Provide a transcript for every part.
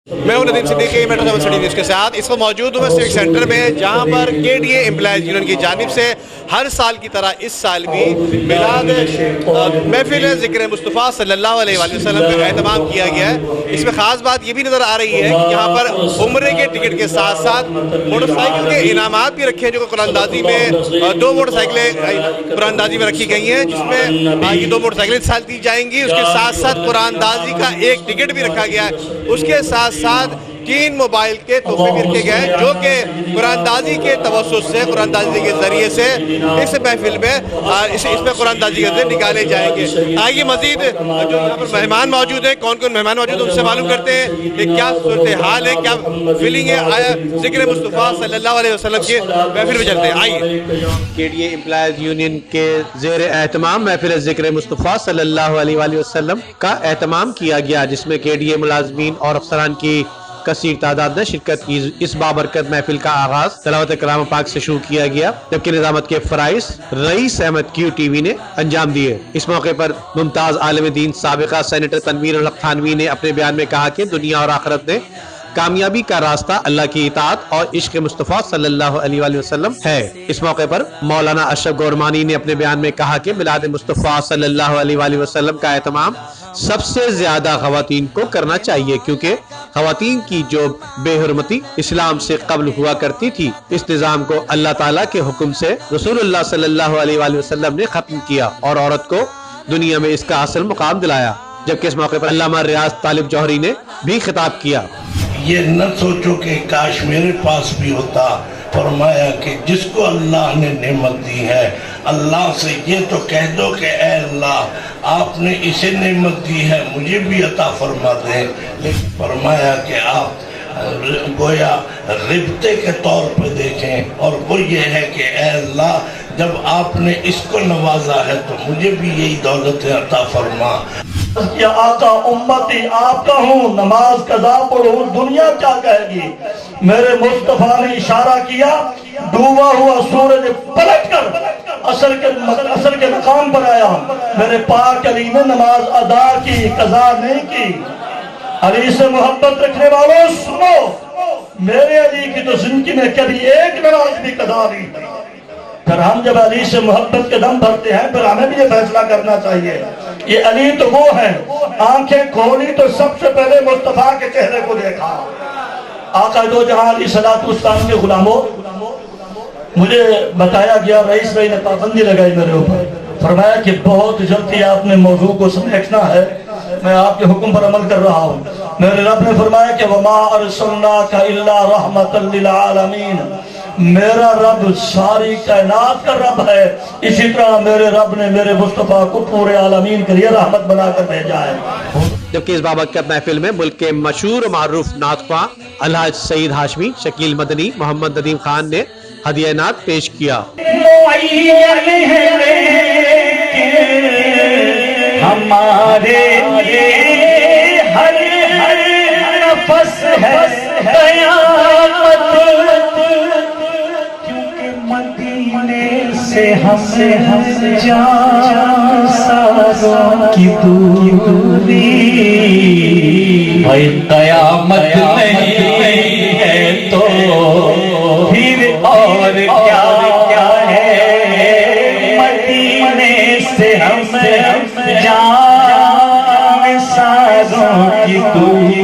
मैं हूं Nadeem Siddiqui, metro 7 study news के साथ। इस वक्त मौजूद हूं मैं सिविक सेंटर में, जहां पर KDA एम्प्लॉयज़ यूनियन की जानिब से हर साल की तरह इस साल भी मिलाद महफिल ज़िक्र मुस्तफ़ा सल्लल्लाहु अलैहि वसल्लम का एहतमाम किया गया है। इसमें ख़ास बात ये भी नज़र आ रही है कि यहाँ पर उम्रे के टिकट के साथ साथ मोटरसाइकिल के इनामात भी रखे हैं, जो कुरानंदाजी में 2 मोटरसाइकिलें कुरानंदाजी में रखी गई हैं, जिसमें ये 2 मोटरसाइकिलें इस साल दी जाएंगी। उसके साथ साथ कुरानंदाजी का एक टिकट भी रखा गया है। उसके साथ साथ 3 मोबाइल के तोहफे भी रखे गए, जो कि कुरानंदाजी के तवस्सुस से, कुरानंदाजी के जरिए से इस महफिल में इसमें कुरानंदाजी के निकाले जाएंगे। आइए मजीद जो यहाँ पर मेहमान मौजूद हैं, कौन कौन मेहमान मौजूद हैं, उनसे मालूम करते हैं कि क्या सूरत हाल है, क्या फीलिंग है। आया ज़िक्र मुस्तफ़ा सल्लल्लाहु अलैहि वसल्लम के महफिल में चलते हैं। आइए। KDA एम्प्लॉयज़ यूनियन के ज़ेर एहतमाम महफिल ज़िक्र मुस्तफ़ा सल्लल्लाहु अलैहि वसल्लम का एहतमाम किया गया, जिसमें KDA मुलाज़मीन और अफसरान की कसीर तादाद ने शिरकत की। इस बाबरकत महफिल का आगाज तिलावत कलाम पाक से शुरू किया गया, जबकि निजामत के फराइज रईस अहमद QTV ने अंजाम दिए। इस मौके पर मुमताज आलिम दीन साबिका सेनेटर तनवीर उल हक थानवी ने अपने बयान में कहा कि दुनिया और आखिरत में कामयाबी का रास्ता अल्लाह की इताअत और इश्क मुस्तफ़ा सल्लल्लाहु अलैहि वसल्लम है। इस मौके पर मौलाना अशरफ गौरमानी ने अपने बयान में कहा कि मिलाद मुस्तफ़ा सल्लल्लाहु अलैहि वसल्लम का एहतमाम सबसे ज्यादा ख़वातीन को करना चाहिए, क्योंकि ख़वातीन की जो बेहुरमती इस्लाम से कब्ल हुआ करती थी, इस निज़ाम को अल्लाह ताला के हुक्म से रसूलुल्लाह सल्लल्लाहु अलैहि वसल्लम ने खत्म किया और औरत को दुनिया में इसका असल मुकाम दिलाया। जबकि इस मौके पर अल्लामा रियाज तालिब जौहरी ने भी खिताब किया। ये न सोचो कि काश मेरे पास भी होता, फरमाया कि जिसको अल्लाह ने नेमत दी है, अल्लाह से ये तो कह दो कि ऐ अल्लाह आपने इसे नेमत दी है, मुझे भी अता फरमा दे। लेकिन फरमाया कि आप गोया रिब्ते के तौर पे देखें, और वो ये है कि ऐ अल्लाह जब आपने इसको नवाजा है तो मुझे भी यही दौलत अता फरमा। या आका उम्मती आपका हूँ, नमाज कज़ा पढ़ूं, दुनिया क्या कहेगी। मेरे मुस्तफा ने इशारा किया, डूबा हुआ सूरज पलटकर असर के मकाम पर आया। मेरे पाक अली ने नमाज अदा की, कज़ा नहीं की। अली से मोहब्बत रखने वालों सुनो, मेरे अली की तो जिंदगी में कभी एक नमाज भी कज़ा नहीं की। फिर हम जब अली से मोहब्बत के दम भरते हैं, फिर हमें भी ये फैसला करना चाहिए। ये अली तो वो है, आंखें खोली तो सबसे पहले मुस्तफा के चेहरे को देखा। आका दो जहां अली सलातो वस्सलाम के गुलामों, मुझे बताया गया, रईस भाई ने पाबंदी लगाई मेरे ऊपर, फरमाया कि बहुत जल्दी आपने मौजू को समेटना है, मैं आपके हुक्म पर अमल कर रहा हूँ। मेरे रब ने फरमाया कि वमा अरसलनाका इल्ला रहमतल लिल आलमीन, मेरा रब सारी कायनात का रब है, इसी तरह मेरे रब ने मेरे मुस्तफा को पूरे आलमीन के लिए रहमत बनाकर भेजा है। जबकि इस बाबरकत महफिल में मुल्क के मशहूर मारूफ नातख्वां अलहाज सईद हाशमी, शकील मदनी, मोहम्मद नदीम खान ने हदिया नात पेश किया। हमारे हर नफस है कयामत, क्योंकि मदीने से हम जान सारों की दूरी। भाई कयामत नहीं है तो फिर और क्या क्या है, मदीने से हम जान सारों की दूरी।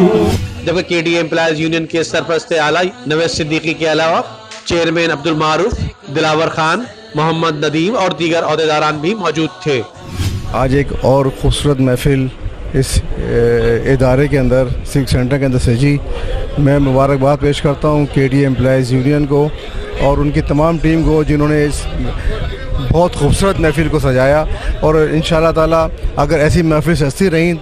जबकि KDA एम्प्लॉयज़ यूनियन के सरपरस्त आला नवेद सिद्दीकी के अलावा चेयरमैन अब्दुल मारूफ, दिलावर खान, मोहम्मद नदीम और दीगर अहदेदारान भी मौजूद थे। आज एक और खूबसूरत महफिल इस इदारे के अंदर, सिविक सेंटर के अंदर सजी। मैं मुबारकबाद पेश करता हूँ KDA एम्प्लॉयज़ यूनियन को और उनकी तमाम टीम को, जिन्होंने इस बहुत खूबसूरत महफिल को सजाया। और इंशाअल्लाह ताला अगर ऐसी महफिल सजती रहीं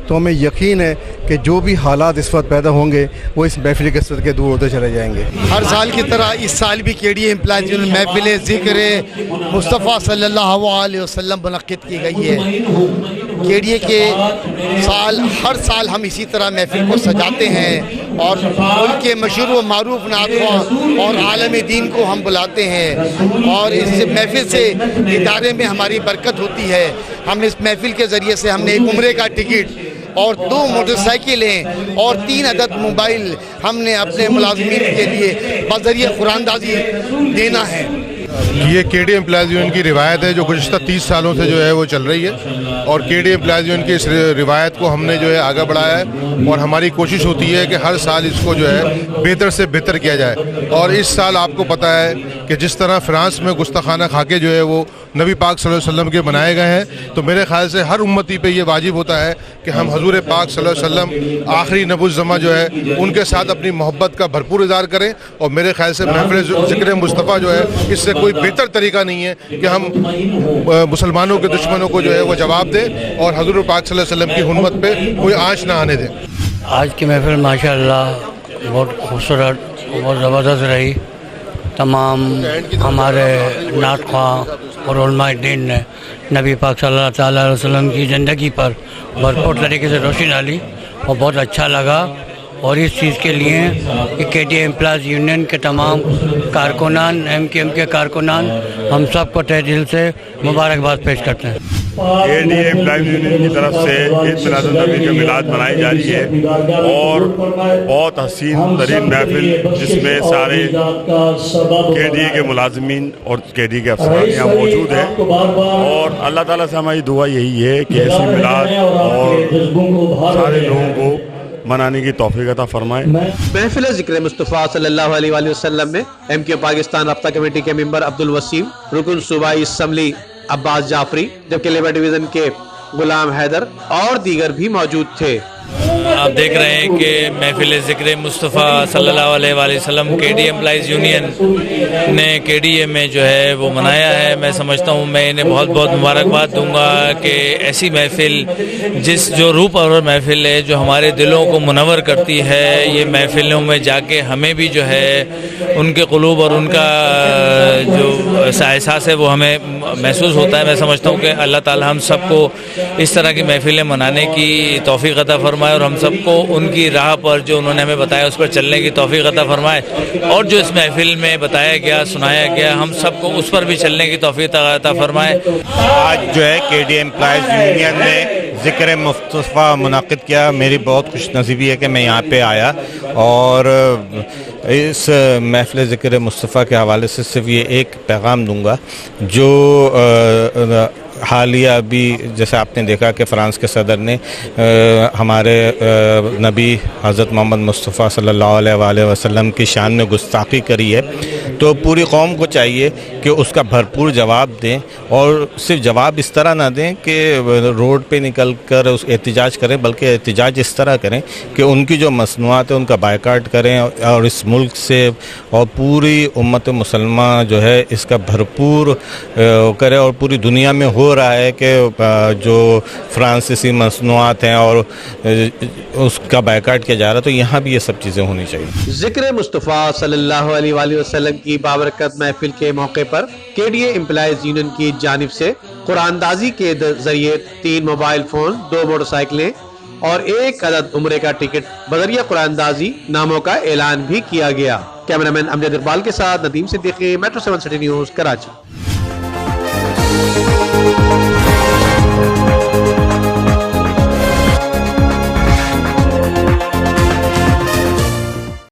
तो हमें यकीन है कि जो भी हालात इस वक्त पैदा होंगे वो इस महफिल के सदके दूर होते चले जाएंगे। हर साल की तरह इस साल भी KDA एम्प्लॉयज़ यूनियन महफिल ज़िक्र मुस्तफ़ा सल्लल्लाहु अलैहि वसल्लम मुनक़्क़िद की गई है। KDA के हर साल हम इसी तरह महफिल को सजाते हैं और उनके मशहूर व मारूफ नातख्वां और आलम दीन को हम बुलाते हैं, और इस महफिल से इदारे में हमारी बरकत होती है। हमने इस महफिल के ज़रिए से हमने एक उम्रे का टिकट اور 2 موٹرسائیکلیں اور 3 عدد موبائل ہم نے اپنے ملازمین کے لیے بذریعہ قراندازی دینا ہے۔ یہ کے ڈی امپلائیز یونین کی روایت ہے جو گزشتہ 30 سالوں سے جو ہے وہ چل رہی ہے، اور کے ڈی امپلائیز یونین کی اس روایت کو ہم نے جو ہے آگے بڑھایا ہے، اور ہماری کوشش ہوتی ہے کہ ہر سال اس کو جو ہے بہتر سے بہتر کیا جائے۔ اور اس سال آپ کو پتہ ہے کہ جس طرح فرانس میں گستاخانہ خاکے جو ہے وہ نبی پاک صلی اللہ علیہ وسلم کے بنائے گئے ہیں، تو میرے خیال سے ہر امتی پہ یہ واجب ہوتا ہے کہ ہم حضور پاک صلی اللہ علیہ وسلم آخری نبی الزماں جو ہے ان کے ساتھ اپنی محبت کا بھرپور اظہار کریں، اور میرے خیال سے محفل ذکر مصطفیٰ جو ہے اس سے کوئی بہتر طریقہ نہیں ہے کہ ہم مسلمانوں کے دشمنوں کو جو ہے وہ جواب دیں اور حضور پاک صلی اللہ علیہ وسلم کی حرمت پہ کوئی آنچ نہ آنے دیں۔ آج کی محفل ماشاءاللہ بہت خوبصورت بہت زبردست رہی۔ تمام ہمارے نعت خواں اور علماء دین نے نبی پاک صلی اللہ تعالیٰ علیہ وسلم کی زندگی پر بھرپور طریقے سے روشنی ڈالی اور بہت اچھا لگا، اور اس چیز کے لیے کہ کے ڈی امپلائیز یونین کے تمام کارکنان ایم کیو ایم کے کارکنان ہم سب کو تہ دل سے مبارکباد پیش کرتے ہیں۔ کے ڈی امپلائیز یونین کی طرف سے عید میلاد النبی کا میلاد منائی جا رہی ہے، اور بہت حسین ترین محفل جس میں سارے کے ڈی کے ملازمین اور کے ڈی کے افسران یہاں موجود ہیں، اور اللہ تعالیٰ سے ہماری دعا یہی ہے کہ ایسی میلاد اور سارے لوگوں کو منانے کی توفیق عطا فرمائے۔ محفل ذکر مصطفیٰ صلی اللہ علیہ وآلہ وسلم میں ایم کیو پاکستان رابطہ کمیٹی کے ممبر عبدالوسیم، رکن صوبائی اسمبلی عباس جعفری، جبکہ لیبر ڈویژن کے غلام حیدر اور دیگر بھی موجود تھے۔ آپ دیکھ رہے ہیں کہ محفل ذکر مصطفیٰ صلی اللہ علیہ وآلہ وسلم کے ڈی امپلائیز یونین نے کے ڈی اے میں جو ہے وہ منایا ہے۔ میں سمجھتا ہوں میں انہیں بہت بہت مبارکباد دوں گا کہ ایسی محفل جو روح پرور محفل ہے جو ہمارے دلوں کو منور کرتی ہے، یہ محفلوں میں جا کے ہمیں بھی جو ہے ان کے قلوب اور ان کا جو احساس ہے وہ ہمیں محسوس ہوتا ہے۔ میں سمجھتا ہوں کہ اللہ تعالی ہم سب کو اس طرح کی محفلیں منانے کی توفیق عطا فرمائے، اور ہم سب کو ان کی راہ پر جو انہوں نے ہمیں بتایا اس پر چلنے کی توفیق عطا فرمائے، اور جو اس محفل میں بتایا گیا سنایا گیا ہم سب کو اس پر بھی چلنے کی توفیق عطا فرمائے۔ آج جو ہے کے ڈی امپلائیز یونین نے ذکر مصطفیٰ منعقد کیا۔ میری بہت خوش نصیبی ہے کہ میں یہاں پہ آیا، اور اس محفل ذکر مصطفیٰ کے حوالے سے صرف یہ ایک پیغام دوں گا جو حالیہ ابھی جیسے آپ نے دیکھا کہ فرانس کے صدر نے ہمارے نبی حضرت محمد مصطفیٰ صلی اللہ علیہ وآلہ وسلم کی شان میں گستاخی کری ہے، تو پوری قوم کو چاہیے کہ اس کا بھرپور جواب دیں، اور صرف جواب اس طرح نہ دیں کہ روڈ پہ نکل کر اس احتجاج کریں، بلکہ احتجاج اس طرح کریں کہ ان کی جو مصنوعات ہیں ان کا بائیکاٹ کریں، اور اس ملک سے اور پوری امت مسلمہ جو ہے اس کا بھرپور کرے۔ اور پوری دنیا میں ہو رہا ہے کہ جو فرانسیسی مصنوعات ہیں اور اس کا بائیکاٹ کیا جا رہا ہے، تو یہاں بھی یہ سب چیزیں ہونی چاہیے۔ ذکر مصطفیٰ صلی اللہ علیہ وآلہ وسلم کی بابرکت محفل کے موقع پر کے ڈی اے امپلائیز یونین کی جانب سے قرآن دازی کے ذریعے 3 موبائل فون، 2 موٹر سائیکلیں اور 1 عدد عمرے کا ٹکٹ بذریعہ قرآن دازی ناموں کا اعلان بھی کیا گیا۔ کیمرامین امجد اقبال کے ساتھ Nadeem Siddiqui, metro 7 city news, Karachi.